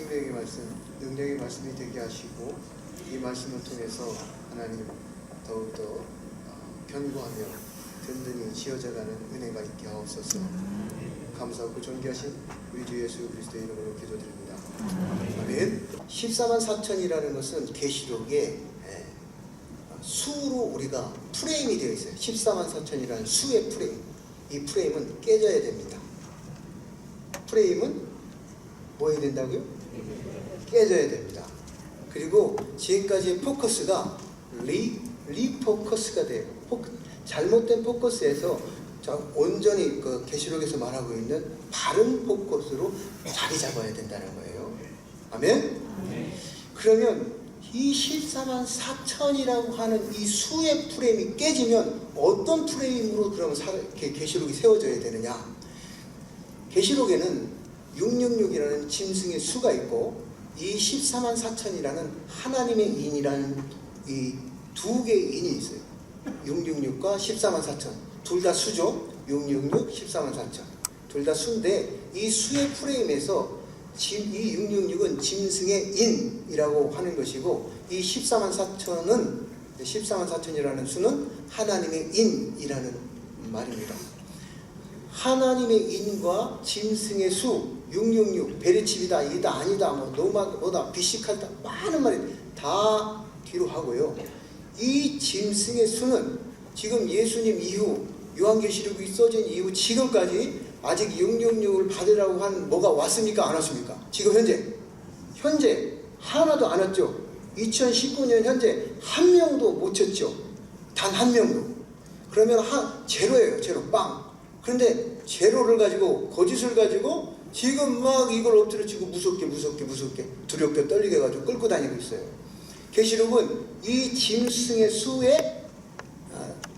생명의 말씀, 능력의 말씀이 되게 하시고 이 말씀을 통해서 하나님 더욱더 견고하며 든든히 지어져가는 은혜가 있게 하옵소서. 감사하고 존귀하신 우리 주 예수 그리스도의 이름으로 기도드립니다. 아멘. 14만 4천이라는 것은 계시록에 수로 우리가 프레임이 되어 있어요. 14만 4천이라는 수의 프레임. 이 프레임은 깨져야 됩니다. 프레임은 뭐 해야 된다고요? 깨져야 됩니다. 그리고 지금까지의 포커스가 리포커스가 돼요. 잘못된 포커스에서 온전히 그 계시록에서 말하고 있는 바른 포커스로 자리 잡아야 된다는 거예요. 아멘? 그러면 이 14만 4천이라고 하는 이 수의 프레임이 깨지면 어떤 프레임으로 그러면 계시록이 세워져야 되느냐? 계시록에는 666이라는 짐승의 수가 있고 이 14만 4천이라는 하나님의 인이라는 이 두 개의 인이 있어요. 666과 14만 4천 둘 다 수죠. 666, 14만 4천 둘 다 수인데 이 수의 프레임에서 이 666은 짐승의 인이라고 하는 것이고 이 14만 4천이라는 수는 하나님의 인이라는 말입니다. 하나님의 인과 짐승의 수 666 베리칩이다 이다 아니다 뭐다 비식하다 많은 말이 다 뒤로 하고요. 이 짐승의 수는 지금 예수님 이후 요한계시록이 써진 이후 지금까지 아직 666을 받으라고 한 뭐가 왔습니까? 안 왔습니까? 지금 현재 하나도 안 왔죠. 2019년 현재 한 명도 못 쳤죠. 단 한 명도. 그러면 제로예요. 제로 빵. 그런데 제로를 가지고 거짓을 가지고 지금 막 이걸 엎드려치고 무섭게 두렵게 떨리게 해가지고 끌고 다니고 있어요. 계시록은 이 짐승의 수에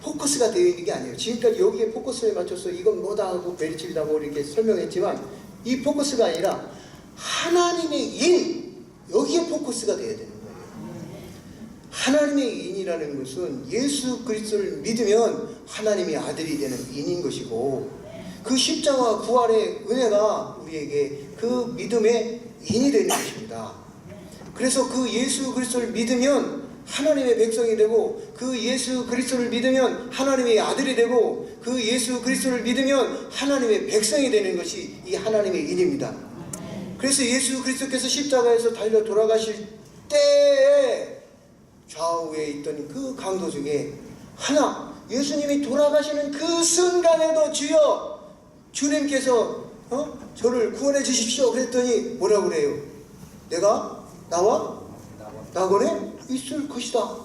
포커스가 되어 있는 게 아니에요. 지금까지 여기에 포커스에 맞춰서 이건 뭐다 하고 베리칩이다 뭐 이렇게 설명했지만 이 포커스가 아니라 하나님의 인 여기에 포커스가 되어야 되는 거예요. 하나님의 인이라는 것은 예수 그리스도를 믿으면 하나님의 아들이 되는 인인 것이고 그 십자가 부활의 은혜가 우리에게 그 믿음의 인이 되는 것입니다. 그래서 그 예수 그리스도를 믿으면 하나님의 백성이 되고 그 예수 그리스도를 믿으면 하나님의 아들이 되고 그 예수 그리스도를 믿으면 하나님의 백성이 되는 것이 이 하나님의 인입니다. 그래서 예수 그리스도께서 십자가에서 달려 돌아가실 때에 좌우에 있던 그 강도 중에 예수님이 돌아가시는 그 순간에도 주님께서 저를 구원해 주십시오 그랬더니 뭐라고 그래요? 내가 나와 낙원에 있을 것이다.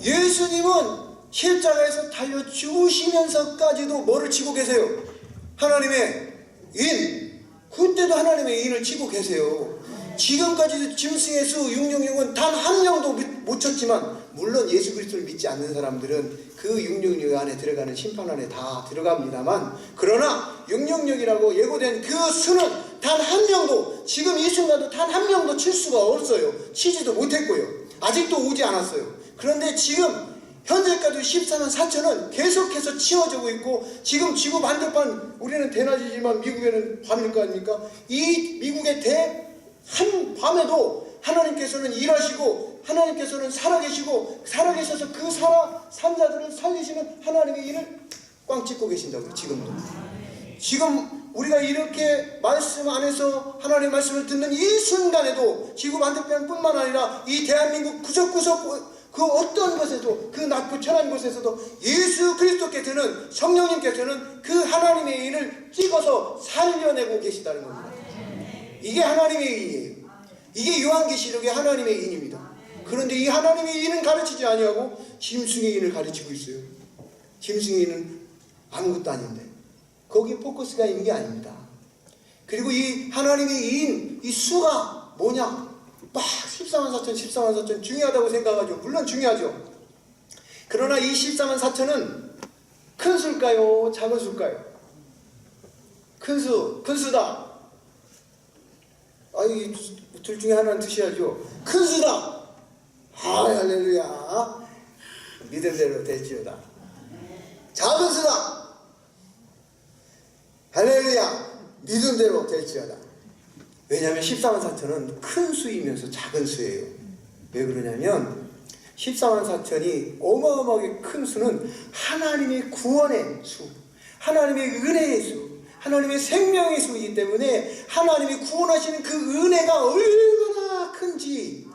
예수님은 십자가에서 달려 죽으시면서까지도 뭐를 치고 계세요? 하나님의 인. 그때도 하나님의 인을 치고 계세요. 지금까지도 짐승의 수 666은 단 한 명도 못 쳤지만 물론 예수 그리스도를 믿지 않는 사람들은 그 666 안에 들어가는 심판 안에 다 들어갑니다만 그러나 666이라고 예고된 그 수는 단 한 명도 지금 이 순간도 단 한 명도 칠 수가 없어요. 치지도 못했고요. 아직도 오지 않았어요. 그런데 지금 현재까지 14만 4천은 계속해서 치워지고 있고 지금 지구 반대편 우리는 대낮이지만 미국에는 밤일 거 아닙니까? 이 미국의 한밤에도 하나님께서는 일하시고 하나님께서는 살아계시고 살아계셔서 그 산자들을 살리시는 하나님의 일을 꽝 찍고 계신다고요. 지금도. 지금 우리가 이렇게 말씀 안에서 하나님의 말씀을 듣는 이 순간에도 지구 반대편뿐만 아니라 이 대한민국 구석구석 그 어떤 곳에도 그 낮고 천한 곳에서도 예수 그리스도께서는 성령님께서는 그 하나님의 인을 찍어서 살려내고 계시다는 겁니다. 이게 하나님의 인이에요. 이게 요한계시록의 하나님의 인입니다. 그런데 이 하나님의 인은 가르치지 아니하고 짐승의 인을 가르치고 있어요. 짐승의 인은 아무것도 아닌데 거기에 포커스가 있는 게 아닙니다. 그리고 이 하나님의 인, 이 수가 뭐냐? 막 14만 4천 중요하다고 생각하죠. 물론 중요하죠. 그러나 이 14만 4천은 큰 수일까요? 작은 수일까요? 큰 수다. 이 둘 중에 하나는 드셔야죠. 큰 수다. 할렐루야. 믿음대로 될지어다. 작은 수다. 할렐루야. 믿음대로 될지어다. 왜냐하면 14만 4천은 큰 수이면서 작은 수예요. 왜 그러냐면 14만 4천이 어마어마하게 큰 수는 하나님의 구원의 수, 하나님의 은혜의 수, 하나님의 생명의 수이기 때문에 하나님이 구원하시는 그 은혜가 얼마나 큰지.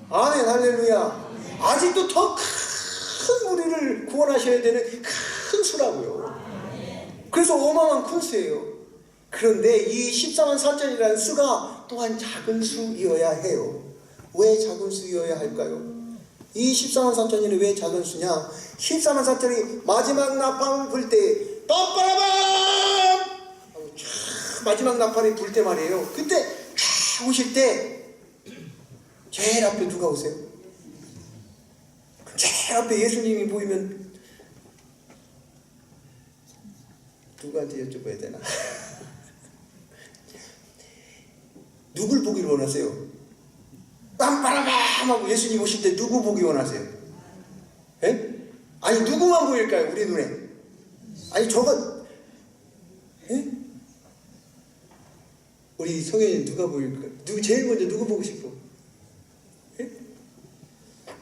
아멘, 할렐루야. 아직도 더 큰 우리를 구원하셔야 되는 큰 수라고요. 그래서 어마어마한 큰 수예요. 그런데 이 14만 4천이라는 수가 또한 작은 수이어야 해요. 왜 작은 수이어야 할까요? 이 14만 4천이 왜 작은 수냐? 14만 4천이 마지막 나팔을 불 때 빰빠라밤! 마지막 나팔이 불 때 말이에요. 그때 오실 때 제일 앞에 누가 오세요? 제일 앞에 예수님이 보이면 누구한테 여쭤봐야 되나? 누굴 보기를 원하세요? 빰빠라밤 하고 예수님 오실 때 누구 보기 원하세요? 예? 아니 누구만 보일까요? 우리 눈에. 아니 저거 예? 우리 성현이 누가 보일까요? 제일 먼저 누구 보고 싶어? 예?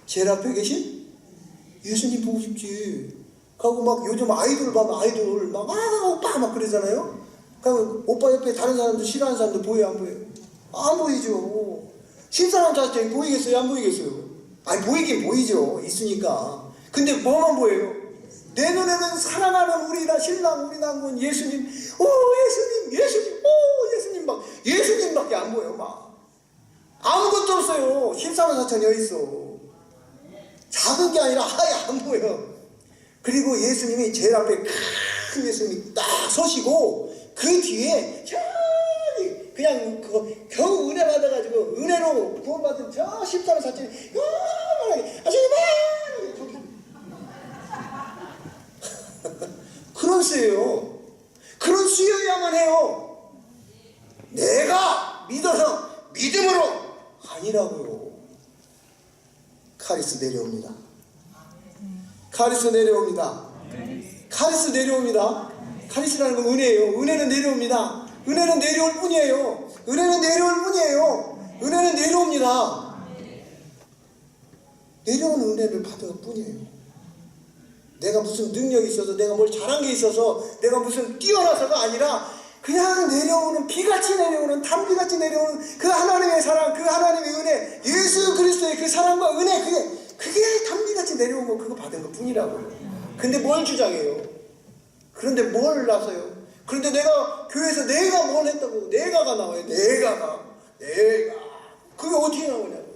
제일 앞에 계신? 예수님 보고 싶지. 하고 막 요즘 아이돌 봐봐. 아이돌 막 오빠 막 그러잖아요. 그러면 오빠 옆에 다른 사람들 싫어하는 사람들 보여요? 안 보여요? 안 보이죠. 14만 4천이 보이겠어요? 안 보이겠어요? 아니 보이긴 보이죠. 있으니까. 근데 뭐만 보여요? 내 눈에는 사랑하는 우리 나 신랑 우리 남군 예수님, 오 예수님, 예수님, 오 예수님 막 예수님밖에 안 보여. 막 아무것도 없어요. 14만 4천이 어딨어. 작은 게 아니라 아예 안 보여. 그리고 예수님이 제일 앞에 큰 예수님이 딱 서시고 그 뒤에 저기 그냥 그거 겨우 은혜 받아가지고 은혜로 구원받은 저 14만 4천이 요만하게 아주님 저기 그런 수예요. 그런 수여야만 해요. 내가 믿어서 믿음으로 아니라고요. 카리스 내려옵니다. 카리스 내려옵니다. 카리스 내려옵니다. 카리스라는 건 은혜예요. 은혜는 내려옵니다. 은혜는 내려올 뿐이에요. 은혜는 내려올 뿐이에요. 은혜는 내려옵니다. 내려오는 은혜를 받을 뿐이에요. 내가 무슨 능력이 있어서 내가 뭘 잘한 게 있어서 내가 무슨 뛰어나서가 아니라 그냥 내려오는 비같이 내려오는 담비같이 내려오는 그 하나님의 사랑, 그 하나님의 은혜, 예수 그리스도의 그 사랑과 은혜, 그게 담비같이 내려온 거 그거 받은 것 뿐이라고요. 근데 뭘 주장해요? 그런데 뭘 나서요? 그런데 내가 교회에서 내가 뭘 했다고 내가가 나와요. 내가 그게 어떻게 나오냐고요.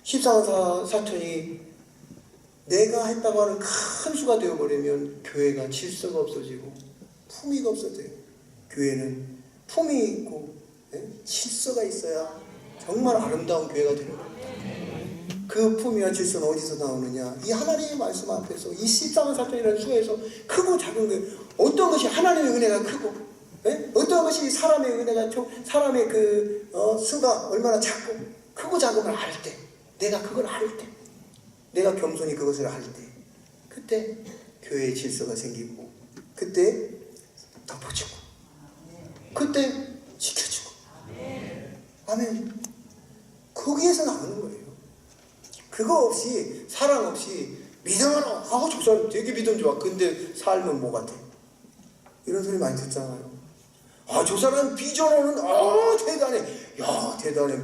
14만 4천이 내가 했다고 하는 큰 수가 되어버리면 교회가 질서가 없어지고 품위가 없어져요. 교회는 품이 있고 질서가 있어야 정말 아름다운 교회가 되는 겁니다. 그 품위와 질서는 어디서 나오느냐? 이 하나님의 말씀 앞에서 이 14만 4천이라는 수에서 크고 작은 것, 어떤 것이 하나님의 은혜가 크고 어떤 것이 사람의 은혜가 사람의 수가 얼마나 작고 크고 작음을 알 때, 내가 그걸 알 때, 내가 겸손히 그것을 알 때, 그때 교회의 질서가 생기고, 그때 덮어주고, 그때 지켜주고. 아멘. 거기에서 나오는 거예요. 그거 없이, 사랑 없이 믿음으로 저 사람 되게 믿음 좋아. 근데 삶은 뭐 같아? 이런 소리 많이 듣잖아요. 저 사람 비전으로는 대단해. 야 대단해.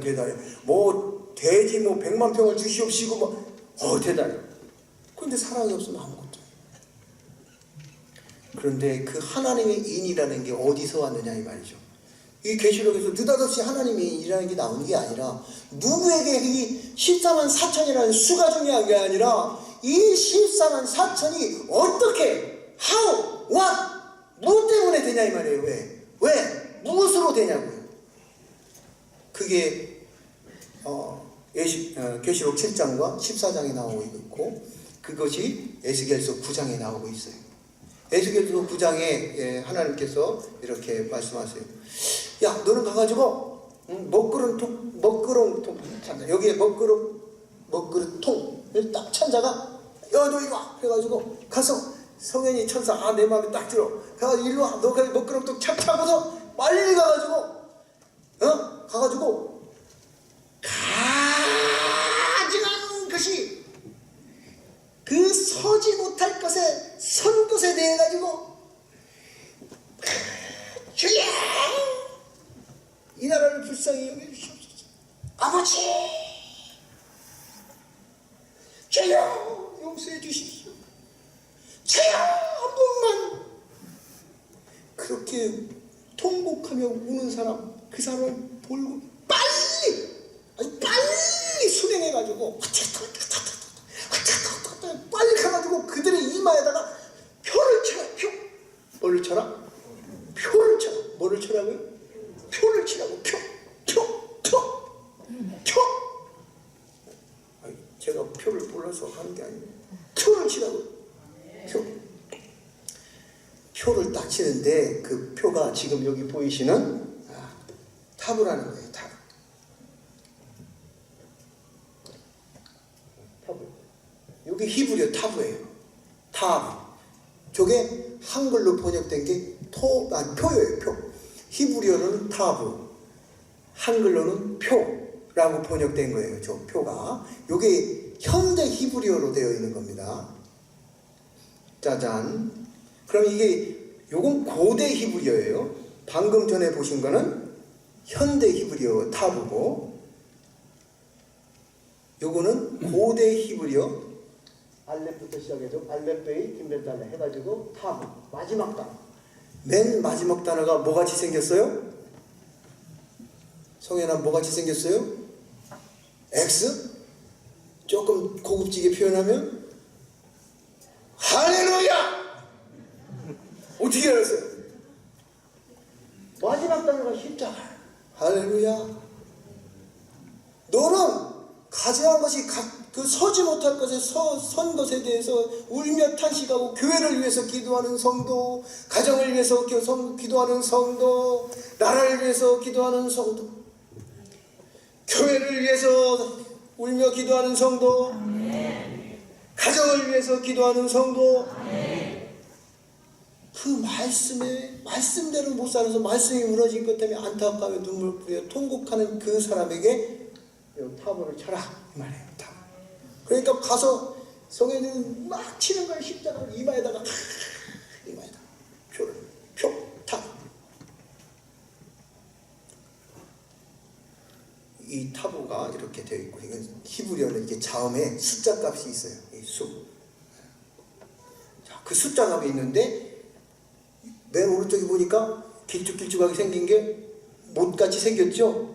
뭐 돼지 100만 평을 주시옵시고 대단해. 그런데 사랑이 없으면 아무것도. 그런데 그 하나님의 인이라는 게 어디서 왔느냐 이 말이죠. 이 계시록에서 느닷없이 하나님의 인이라는 게 나오는 게 아니라 누구에게 이 14만 4천이라는 수가 중요한 게 아니라 이 14만 4천이 어떻게 how, what, 뭐 때문에 되냐 이 말이에요. 왜? 무엇으로 되냐고요. 그게 계시록 7장과 14장에 나오고 있고 그것이 에스겔서 9장에 나오고 있어요. 에스겔서 9장에 하나님께서 이렇게 말씀하세요. 야 너는 가가지고 먹그릇통 여기에 먹그릇 통을 딱 천자가 야 너 이리 와 그래가지고 가서 성현이 천사 내 마음에 딱 들어. 그래가지고 일로 와 너 먹그릇통 착 차고서 빨리 가가지고 가가지고 가증한 것이 그 서지 못할 것에 선 것에 대해 가지고 주여 이 나라를 불쌍히 여겨주시옵소서. 아버지 주여 용서해 주십시오. 주여 한 번만. 그렇게 통곡하며 우는 사람, 그 사람을 보고 빨리 순행해가지고 빨리 가가지고 그들의 이마에다가 표를 쳐라. 뭐를 쳐라? 표를 쳐라. 뭐를 쳐라고요? 표를 치라고. 표. 아니, 제가 표를 몰라서 하는 게 아니에요. 표를 치라고. 표를 딱 치는데 그 표가 지금 여기 보이시는 타브라는 거예요. 타브. 여기 히브리어 타브예요. 타브. 저게 한글로 번역된 게 표예요. 표. 히브리어는 타브, 한글로는 표라고 번역된 거예요. 저 표가. 요게 현대 히브리어로 되어 있는 겁니다. 짜잔. 그럼 요건 고대 히브리어예요. 방금 전에 보신 거는 현대 히브리어 타브고, 요거는 고대 히브리어 알렙부터 시작해서 알렙, 베이, 김벨 달라 해가지고 타브. 마지막 단어. 맨 마지막 단어가 뭐같이 생겼어요? 성현아, 뭐같이 생겼어요? X? 조금 고급지게 표현하면 할렐루야! 어떻게 알았어요? 마지막 단어가 십자가. 할렐루야. 너는 가증한 것이 그 서지 못할 것에 선 것에 대해서 울며 탄식하고, 교회를 위해서 기도하는 성도, 가정을 위해서 기도하는 성도, 나라를 위해서 기도하는 성도, 교회를 위해서 울며 기도하는 성도, 가정을 위해서 기도하는 성도, 그 말씀대로 못 살아서 말씀이 무너진 것 때문에 안타까워 눈물 뿌려 통곡하는 그 사람에게 타브를 쳐라 이 말이에요. 타브. 그러니까 가서 성현이는 막 치는 거예요. 십자가를 이마에다가 표 타브. 이 타브가 이렇게 되어 있고, 이건 히브리어는 이게 자음에 숫자 값이 있어요. 이 수. 자, 그 숫자 값이 있는데 맨 오른쪽에 보니까 길쭉길쭉하게 생긴 게 못같이 생겼죠?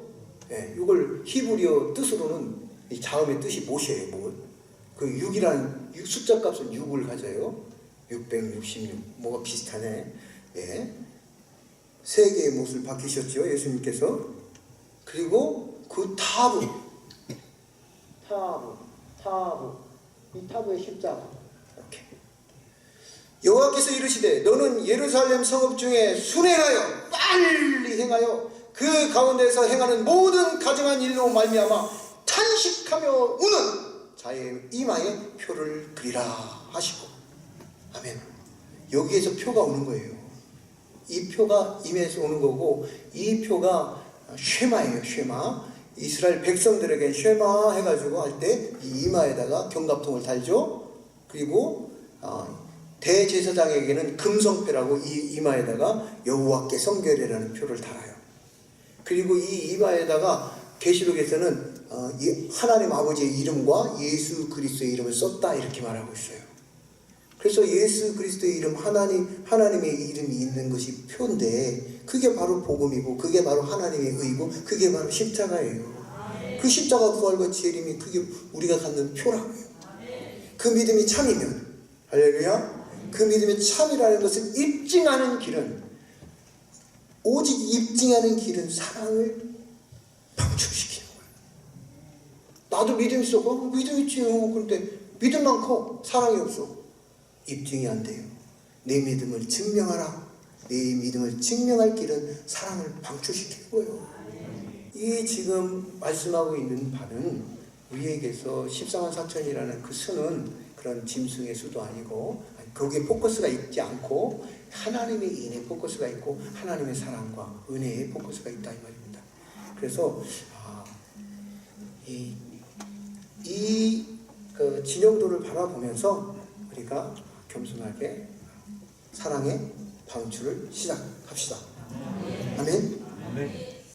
예, 이걸 히브리어 뜻으로는 이 자음의 뜻이 못이에요. 못. 그 6이라는 숫자 값은 6을 가져요. 666. 뭐가 비슷하네. 예. 세 개의 못을 박히셨죠, 예수님께서. 그리고 그 타브. 이 타브의 십자가. 이렇게. 여호와께서 이르시되 너는 예루살렘 성읍 중에 순행하여 빨리 행하여 그 가운데서 행하는 모든 가증한 일로 말미암아 탄식하며 우는 자의 이마에 표를 그리라 하시고. 아멘. 여기에서 표가 오는 거예요. 이 표가 임에서 오는 거고, 이 표가 쉐마예요. 쉐마. 이스라엘 백성들에게 쉐마 해가지고 할 때 이 이마에다가 경갑통을 달죠. 그리고 대제사장에게는 금성표라고 이 이마에다가 여호와께 성결이라는 표를 달아요. 그리고 이 이마에다가 계시록에서는 하나님 아버지의 이름과 예수 그리스도의 이름을 썼다 이렇게 말하고 있어요. 그래서 예수 그리스도의 이름, 하나님의 이름이 있는 것이 표인데, 그게 바로 복음이고, 그게 바로 하나님의 의고, 그게 바로 십자가예요. 그 십자가 부활과 재림이 그게 우리가 갖는 표라고요. 그 믿음이 참이면, 할렐루야, 그 믿음이 참이라는 것을 입증하는 길은, 오직 입증하는 길은 사랑을 방출시키는 거예요. 나도 믿음 있어. 믿음 있지. 그런데 믿음만 커. 사랑이 없어. 입증이 안 돼요. 내 믿음을 증명하라. 내 믿음을 증명할 길은 사랑을 방출시키는 거예요. 이 지금 말씀하고 있는 바는 우리에게서 14만 4천이라는 그 수는 그런 짐승의 수도 아니고, 거기에 포커스가 있지 않고 하나님의 인에 포커스가 있고 하나님의 사랑과 은혜에 포커스가 있다 이 말입니다. 그래서 그 진영도를 바라보면서 우리가 겸손하게 사랑의 방출을 시작합시다. 아멘.